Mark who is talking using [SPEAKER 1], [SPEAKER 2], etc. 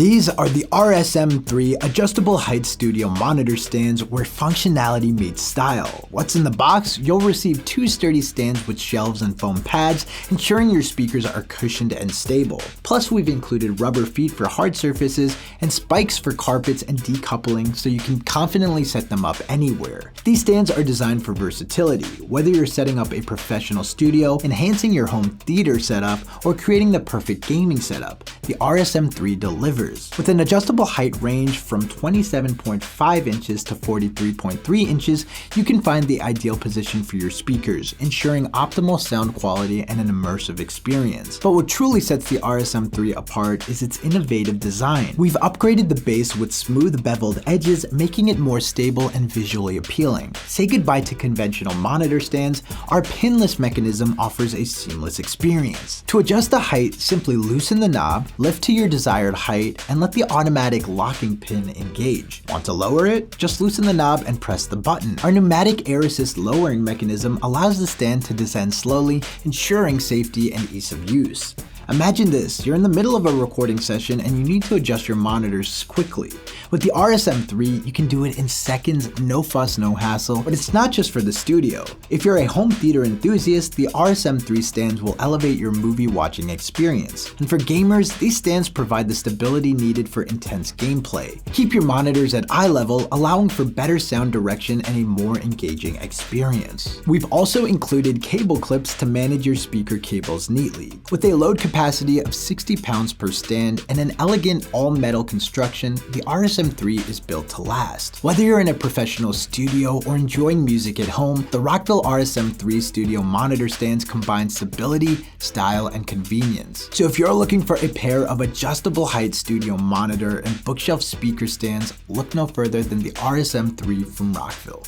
[SPEAKER 1] These are the RSM3 adjustable height studio monitor stands where functionality meets style. What's in the box? You'll receive 2 sturdy stands with shelves and foam pads, ensuring your speakers are cushioned and stable. Plus, we've included rubber feet for hard surfaces and spikes for carpets and decoupling so you can confidently set them up anywhere. These stands are designed for versatility, whether you're setting up a professional studio, enhancing your home theater setup, or creating the perfect gaming setup. The RSM3 delivers. With an adjustable height range from 27.5 inches to 43.3 inches, you can find the ideal position for your speakers, ensuring optimal sound quality and an immersive experience. But what truly sets the RSM3 apart is its innovative design. We've upgraded the base with smooth beveled edges, making it more stable and visually appealing. Say goodbye to conventional monitor stands, our Pinless Mechanism offers a seamless experience. To adjust the height, simply loosen the knob, lift to your desired height, and let the automatic locking pin engage. Want to lower it? Just loosen the knob and press the button. Our pneumatic air assist lowering mechanism allows the stand to descend slowly, ensuring safety and ease of use. Imagine this, you're in the middle of a recording session and you need to adjust your monitors quickly. With the RSM3, you can do it in seconds, no fuss, no hassle, but it's not just for the studio. If you're a home theater enthusiast, the RSM3 stands will elevate your movie watching experience. And for gamers, these stands provide the stability needed for intense gameplay. Keep your monitors at eye level, allowing for better sound direction and a more engaging experience. We've also included cable clips to manage your speaker cables neatly. With a load capacity of 60 pounds per stand and an elegant all-metal construction, the RSM3 is built to last. Whether you're in a professional studio or enjoying music at home, the Rockville RSM3 studio monitor stands combine stability, style, and convenience. So if you're looking for a pair of adjustable height studio monitor and bookshelf speaker stands, look no further than the RSM3 from Rockville.